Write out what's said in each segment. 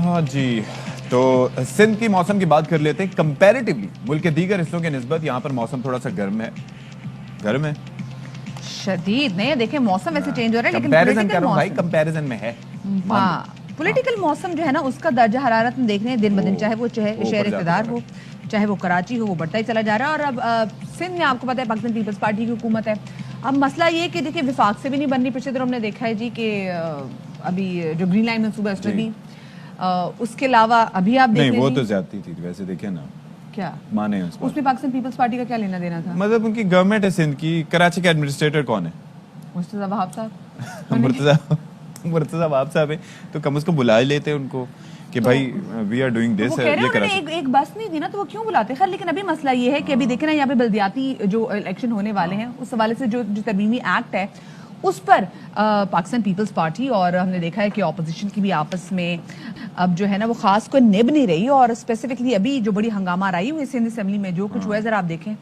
ہاں جی، تو سندھ کی موسم کی بات کر لیتے ہیں. کمپیریٹیولی ملک کے دیگر حصوں کے نسبت یہاں پر موسم تھوڑا سا گرم ہے شدید نہیں. دیکھیں موسم ویسے چینج ہو رہا ہے لیکن کمپیریزن کر رہا ہوں بھائی، کمپیریزن میں ہے. ہاں پولیٹیکل موسم جو ہے نا اس کا درجہ حرارت میں دیکھ رہے ہیں دن بدن، چاہے وہ شہر اقتدار ہو چاہے وہ کراچی ہو، وہ بڑھتا ہی چلا جا رہا ہے. اور اب سندھ میں آپ کو پتہ ہے پاکستان پیپلز پارٹی کی حکومت ہے. اب مسئلہ یہ کہ دیکھیں وفاق سے بھی نہیں بن رہی. پچھلے دنوں ہم نے دیکھا ہے جی کہ ابھی جو گرین لائن منصوبہ ہے اس میں بھی اس کے علاوہ ابھی آپ دیکھ نہیں وہ تو زیادتی تھی ویسے دیکھیں نا. کیا مانے اس میں پاکستان پیپلز پارٹی کا کیا لینا دینا تھا؟ مطلب ان کی گورنمنٹ ہے سندھ کی. کراچی کے ایڈمنسٹریٹر کون ہے؟ مرتضیٰ وہاب صاحب. مرتضیٰ وہاب صاحب ہے تو کم از کم بلا لیتے ان کو کہ بھائی وی آر ڈوئنگ دس. وہ کہہ رہے ہیں ایک بس نہیں تھی نا تو وہ کیوں بلاتے. خیر لیکن ابھی مسئلہ یہ ہے کہ ابھی دیکھیں نا یہاں پہ بلدیاتی جو الیکشن ہونے والے ہیں اس حوالے سے جو ترمیمی ایکٹ ہے اس پر پاکستان پیپلز پارٹی اور ہم نے دیکھا ہے کہ اپوزیشن کی بھی آپس میں اب جو ہے نا وہ خاص کوئی نب نہیں رہی. اور اسپیسیفکلی ابھی جو بڑی ہنگامہ آئی ہوئی سندھ اسمبلی میں جو کچھ ہوا ہے ذرا آپ دیکھیں.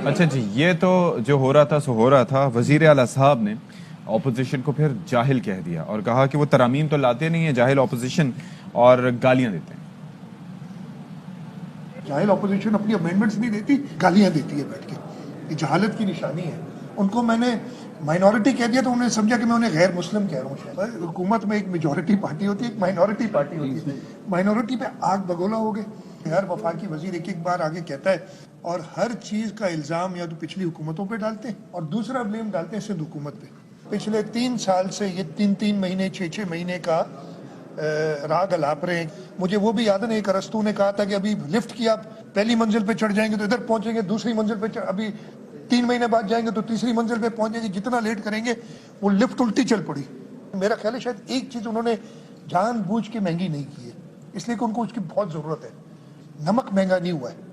اچھا جی، یہ تو جو ہو رہا تھا سو ہو رہا تھا. وزیر اعلیٰ صاحب نے اپوزیشن کو پھر جاہل کہہ دیا اور کہا کہ وہ ترامیم تو لاتے نہیں ہیں، جاہل اپوزیشن اور گالیاں دیتے ہیں. جاہل اپوزیشن اپنی امینڈمنٹس نہیں دیتی، گالیاں دیتی ہے بیٹھ کے. یہ جہالت کی نشانی ہے. ان کو میں نے مائنورٹی کہہ دیا تو انہوں نے سمجھا کہ میں انہیں غیر مسلم کہہ رہا ہوں. شاید حکومت میں ایک میجورٹی پارٹی ہوتی ہے، ایک مائنورٹی پارٹی ہوتی ہے. مائنورٹی پہ آگ بگولا ہو گئے. ہر وفاقی وزیر ایک بار آگے کہتا ہے اور ہر چیز کا الزام یا تو پچھلی حکومتوں پہ ڈالتے ہیں اور دوسرا بلیم ڈالتے ہیں سندھ حکومت پہ. پچھلے 3 سال سے یہ 3 مہینے 6 مہینے کا راگ الاپ رہے ہیں. مجھے وہ بھی یاد ہے. ایک ارسطو نے کہا تھا کہ ابھی لفٹ کیا پہلی منزل پہ چڑھ جائیں گے تو ادھر پہنچیں گے، دوسری منزل پہ ابھی 3 مہینے بعد جائیں گے تو تیسری منزل پہ پہنچیں گے. جتنا لیٹ کریں گے وہ لفٹ الٹی چل پڑی. میرا خیال ہے شاید ایک چیز انہوں نے جان بوجھ کے مہنگی نہیں کی ہے، اس لیے کہ ان کو اس کی بہت ضرورت ہے. نمک مہنگا نہیں ہوا ہے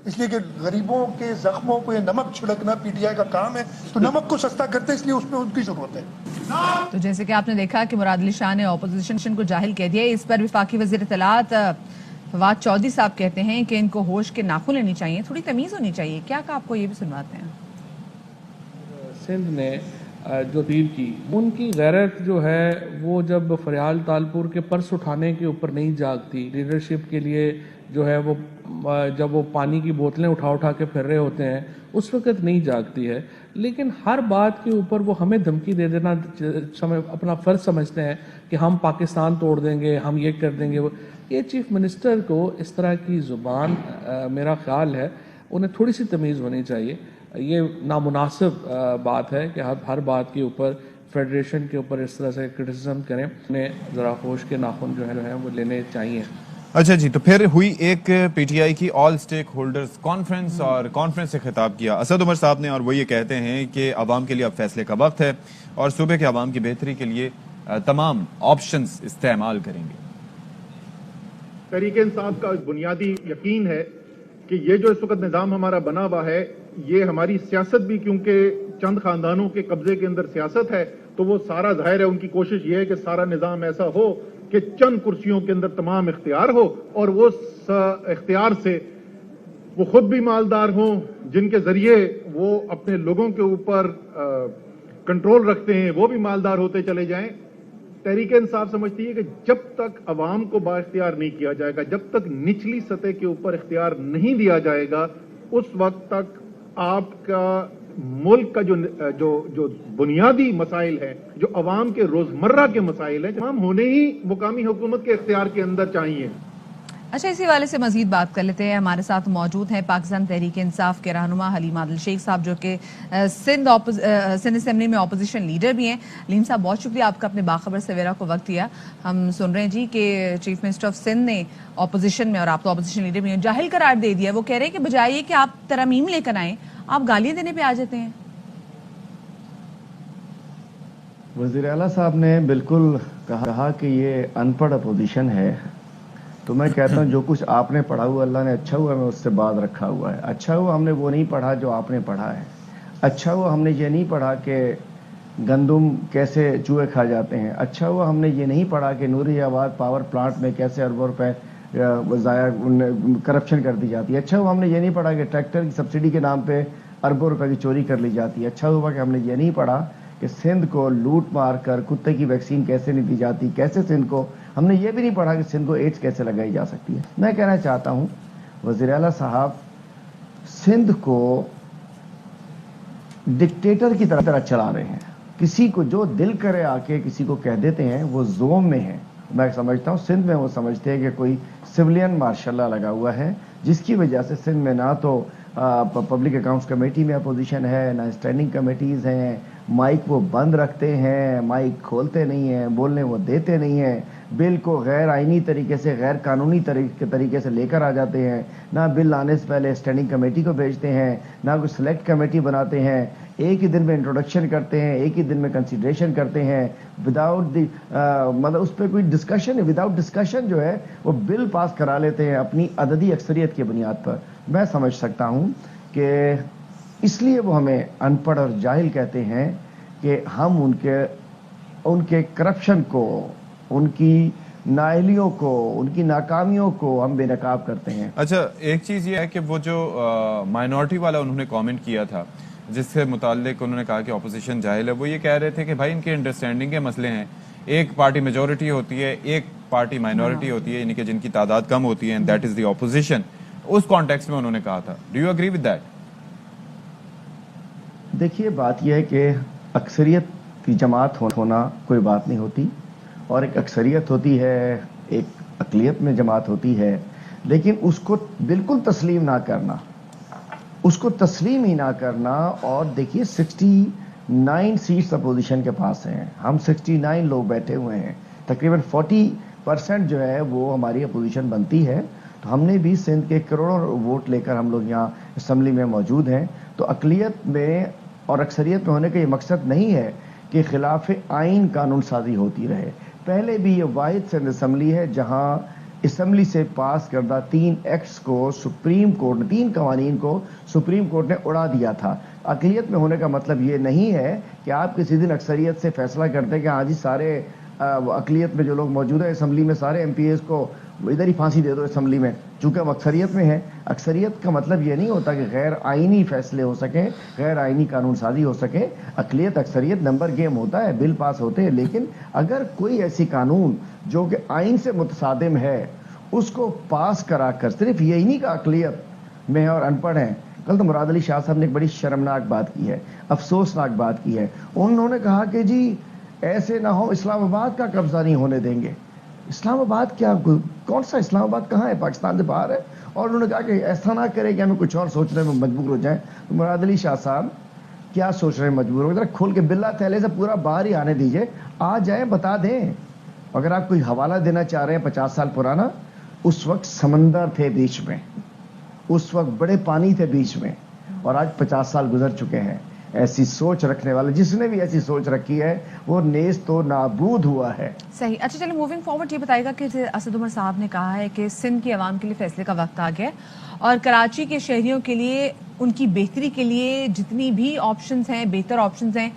اس لیے کہ غریبوں کے زخموں پہ نمک چھڑکنا پی ٹی آئی کا کام ہے، تو نمک کو سستا کرتے اس لیے اس میں ان کی ضرورت ہے. تو جیسے کہ آپ نے دیکھا کہ مراد علی شاہ نے اپوزیشن کو جاہل کہہ دیا. اس پر وفاقی وزیر اطلاعات فواد چودھری صاحب کہتے ہیں کہ ان کو ہوش کے ناخن لینی چاہیے، تھوڑی تمیز ہونی چاہیے. کیا کہا آپ کو یہ بھی سنواتے ہیں. سندھ نے جو اپیل کی ان کی غیرت جو ہے وہ جب فریال تالپور کے پرس اٹھانے کے اوپر نہیں جاگتی، لیڈرشپ کے لیے جو ہے وہ جب وہ پانی کی بوتلیں اٹھا کے پھر رہے ہوتے ہیں اس وقت نہیں جاگتی ہے. لیکن ہر بات کے اوپر وہ ہمیں دھمکی دے دینا اپنا فرض سمجھتے ہیں کہ ہم پاکستان توڑ دیں گے، ہم یہ کر دیں گے. یہ چیف منسٹر کو اس طرح کی زبان میرا خیال ہے انہیں تھوڑی سی تمیز ہونی چاہیے. یہ نامناسب بات ہے کہ ہر بات کے اوپر فیڈریشن کے اوپر اس طرح سے کرٹیسزم کریں. انہیں ذرا ہوش کے ناخن جو ہے وہ لینے چاہیے. اچھا جی، تو پھر ہوئی ایک پی ٹی آئی کی آل اسٹیک ہولڈرز کانفرنس اور کانفرنس سے خطاب کیا اسد عمر صاحب نے، اور وہ یہ کہتے ہیں کہ عوام کے لیے اب فیصلے کا وقت ہے اور صوبے کے عوام کی بہتری کے لیے تمام آپشنز استعمال کریں گے. تحریک انصاف کا بنیادی یقین ہے کہ یہ جو اس وقت نظام ہمارا بنا ہوا ہے یہ ہماری سیاست بھی کیونکہ چند خاندانوں کے قبضے کے اندر سیاست ہے تو وہ سارا ظاہر ہے ان کی کوشش یہ ہے کہ سارا نظام ایسا ہو کہ چند کرسیوں کے اندر تمام اختیار ہو اور وہ اختیار سے وہ خود بھی مالدار ہوں، جن کے ذریعے وہ اپنے لوگوں کے اوپر کنٹرول رکھتے ہیں وہ بھی مالدار ہوتے چلے جائیں. تحریک انصاف سمجھتی ہے کہ جب تک عوام کو با اختیار نہیں کیا جائے گا، جب تک نچلی سطح کے اوپر اختیار نہیں دیا جائے گا، اس وقت تک آپ کا ملک کا جو بنیادی مسائل ہیں، جو عوام کے روزمرہ کے مسائل ہیں، تمام ہونے ہی مقامی حکومت کے اختیار کے اندر چاہیے. اچھا، اسی حوالے سے مزید بات کر لیتے ہیں. ہمارے ساتھ موجود ہیں پاکستان تحریک انصاف کے رہنما حلیم عادل شیخ صاحب جو کہ سندھ اسمبلی میں اپوزیشن لیڈر بھی ہیں. حلیم صاحب بہت شکریہ آپ کا اپنے باخبر سویرا کو وقت دیا. ہم سن رہے ہیں جی کہ چیف منسٹر آف سندھ نے اپوزیشن میں، اور آپ تو اپوزیشن لیڈر بھی ہیں، جاہل قرار دے دیا. وہ کہہ رہے ہیں کہ بجائے کہ آپ ترامیم لے کر آئیں آپ گالیاں دینے پہ آ جاتے ہیں. وزیر اعلیٰ صاحب نے بالکل کہا کہ یہ ان پڑھ اپوزیشن ہے تو میں کہتا ہوں جو کچھ آپ نے پڑھا ہوا اللہ نے اچھا ہوا میں اس سے بعد رکھا ہوا ہے. اچھا ہوا ہم نے وہ نہیں پڑھا جو آپ نے پڑھا ہے. اچھا ہوا ہم نے یہ نہیں پڑھا کہ گندم کیسے چوہے کھا جاتے ہیں. اچھا ہوا ہم نے یہ نہیں پڑھا کہ نوری آباد پاور پلانٹ میں کیسے اربوں روپے ضائع کرپشن کر دی جاتی ہے. اچھا ہوا ہم نے یہ نہیں پڑھا کہ ٹریکٹر کی سبسڈی کے نام پہ اربوں روپے کی چوری کر لی جاتی ہے. اچھا ہوا کہ ہم نے یہ نہیں پڑھا کہ سندھ کو لوٹ مار کر کتے کی ویکسین کیسے نہیں دی جاتی. کیسے سندھ کو ہم نے یہ بھی نہیں پڑھا کہ سندھ کو ایڈس کیسے لگائی جا سکتی ہے. میں کہنا چاہتا ہوں وزیر اعلیٰ صاحب سندھ کو ڈکٹیٹر کی طرح چلا رہے ہیں. کسی کو جو دل کرے آ کے کسی کو کہہ دیتے ہیں وہ زوم میں ہے. میں سمجھتا ہوں سندھ میں وہ سمجھتے ہیں کہ کوئی سویلین مارشل لا لگا ہوا ہے جس کی وجہ سے سندھ میں نہ تو پبلک اکاؤنٹس کمیٹی میں اپوزیشن ہے نہ اسٹینڈنگ کمیٹیز ہیں. مائک وہ بند رکھتے ہیں, مائک کھولتے نہیں ہیں, بولنے وہ دیتے نہیں ہیں. بل کو غیر آئینی طریقے سے غیر قانونی طریقے سے لے کر آ جاتے ہیں. نہ بل آنے سے پہلے اسٹینڈنگ کمیٹی کو بھیجتے ہیں نہ کوئی سلیکٹ کمیٹی بناتے ہیں. ایک ہی دن میں انٹروڈکشن کرتے ہیں, ایک ہی دن میں کنسیڈریشن کرتے ہیں وداؤٹ دی مطلب اس پہ کوئی ڈسکشن وداؤٹ ڈسکشن جو ہے وہ بل پاس کرا لیتے ہیں اپنی عددی اکثریت کی بنیاد پر. میں سمجھ سکتا ہوں کہ اس لیے وہ ہمیں ان پڑھ اور جاہل کہتے ہیں کہ ہم ان کے کرپشن کو, ان کی نااہلیوں کو, ان کی ناکامیوں کو ہم بے نقاب کرتے ہیں. اچھا ایک چیز یہ ہے کہ وہ جو مائنورٹی والا انہوں نے کامنٹ کیا تھا جس سے متعلق انہوں نے کہا کہ اپوزیشن جاہل ہے, وہ یہ کہہ رہے تھے کہ بھائی ان کے انڈرسٹینڈنگ کے مسئلے ہیں. ایک پارٹی میجورٹی ہوتی ہے, ایک پارٹی مائنورٹی ہوتی ہے, یعنی کہ جن کی تعداد کم ہوتی ہے, and that is the opposition. اس کانٹیکسٹ میں انہوں نے کہا تھا. Do you agree with that? دیکھیے بات یہ ہے کہ اکثریت کی جماعت ہونا کوئی بات نہیں ہوتی, اور ایک اکثریت ہوتی ہے, ایک اقلیت میں جماعت ہوتی ہے, لیکن اس کو بالکل تسلیم نہ کرنا, اس کو تسلیم ہی نہ کرنا. اور دیکھیے 69 سیٹس اپوزیشن کے پاس ہیں, ہم 69 لوگ بیٹھے ہوئے ہیں, تقریباً 40% جو ہے وہ ہماری اپوزیشن بنتی ہے. تو ہم نے بھی سندھ کے کروڑوں ووٹ لے کر ہم لوگ یہاں اسمبلی میں موجود ہیں. تو اقلیت میں اور اکثریت میں ہونے کا یہ مقصد نہیں ہے کہ خلاف آئین قانون سازی ہوتی رہے. پہلے بھی یہ واحد سندھ اسمبلی ہے جہاں اسمبلی سے پاس کردہ 3 ایکٹس کو سپریم کورٹ نے, 3 قوانین کو سپریم کورٹ نے اڑا دیا تھا. اقلیت میں ہونے کا مطلب یہ نہیں ہے کہ آپ کسی دن اکثریت سے فیصلہ کرتے ہیں کہ ہاں جی سارے اقلیت میں جو لوگ موجود ہیں اسمبلی میں سارے ایم پی ایز کو ادھر ہی پھانسی دے دو اسمبلی میں, چونکہ ہم اکثریت میں ہیں. اکثریت کا مطلب یہ نہیں ہوتا کہ غیر آئینی فیصلے ہو سکیں, غیر آئینی قانون سازی ہو سکے. اقلیت اکثریت نمبر گیم ہوتا ہے, بل پاس ہوتے ہیں, لیکن اگر کوئی ایسی قانون جو کہ آئین سے متصادم ہے اس کو پاس کرا کر, صرف یہی نہیں کہ اقلیت میں اور ان پڑھ ہیں. کل تو مراد علی شاہ صاحب نے ایک بڑی شرمناک بات کی ہے, افسوسناک بات کی ہے. انہوں نے کہا کہ جی ایسے نہ ہو, اسلام آباد کا قبضہ نہیں ہونے دیں گے. اسلام آباد کیا, کون سا اسلام آباد کہاں ہے, پاکستان سے باہر ہے. اور انہوں نے کہا کہ ایسا نہ کرے کہ ہمیں کچھ اور سوچنے میں مجبور ہو جائیں. تو مراد علی شاہ صاحب کیا سوچ رہے ہیں مجبور ہو, ذرا کھول کے بلا تھیلے سے پورا باہر ہی آنے دیجئے, آ جائیں بتا دیں. اگر آپ کوئی حوالہ دینا چاہ رہے ہیں 50 سال پرانا, اس وقت سمندر تھے بیچ میں, اس وقت بڑے پانی تھے بیچ میں, اور آج 50 سال گزر چکے ہیں. ایسی سوچ رکھنے والے, جس نے بھی ایسی سوچ رکھی ہے وہ نیست و نابود ہوا ہے. صحیح. اچھا چلیں موونگ فارورڈ, یہ بتائے گا کہ اسد عمر صاحب نے کہا ہے کہ سندھ کی عوام کے لیے فیصلے کا وقت آ گیا اور کراچی کے شہریوں کے لیے ان کی بہتری کے لیے جتنی بھی آپشنز ہیں, بہتر آپشنز ہیں,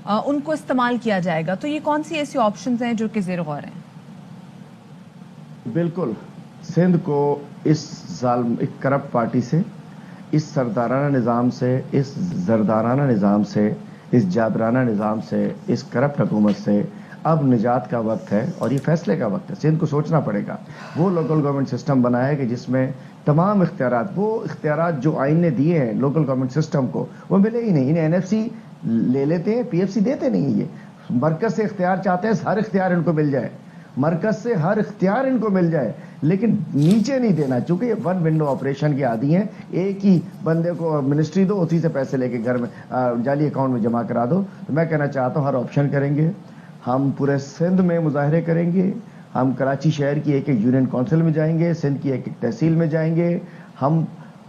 ان کو استعمال کیا جائے گا. تو یہ کون سی ایسی آپشنز ہیں جو کہ زیر غور ہیں؟ بالکل, سندھ کو اس ظالم ایک کرپٹ پارٹی سے, اس سردارانہ نظام سے, اس زردارانہ نظام سے, اس جابرانہ نظام سے, اس کرپٹ حکومت سے اب نجات کا وقت ہے اور یہ فیصلے کا وقت ہے. سندھ کو سوچنا پڑے گا. وہ لوکل گورنمنٹ سسٹم بنا ہے کہ جس میں تمام اختیارات, وہ اختیارات جو آئین نے دیے ہیں لوکل گورنمنٹ سسٹم کو, وہ ملے ہی نہیں. انہیں NFC لے لیتے ہیں, PFC دیتے نہیں. یہ مرکز سے اختیار چاہتے ہیں, ہر اختیار ان کو مل جائے, مرکز سے ہر اختیار ان کو مل جائے, لیکن نیچے نہیں دینا, چونکہ یہ ون ونڈو آپریشن کے عادی ہیں. ایک ہی بندے کو منسٹری دو, اسی سے پیسے لے کے گھر میں جعلی اکاؤنٹ میں جمع کرا دو. تو میں کہنا چاہتا ہوں ہر آپشن کریں گے. ہم پورے سندھ میں مظاہرے کریں گے, ہم کراچی شہر کی ایک ایک یونین کونسل میں جائیں گے, سندھ کی ایک ایک تحصیل میں جائیں گے, ہم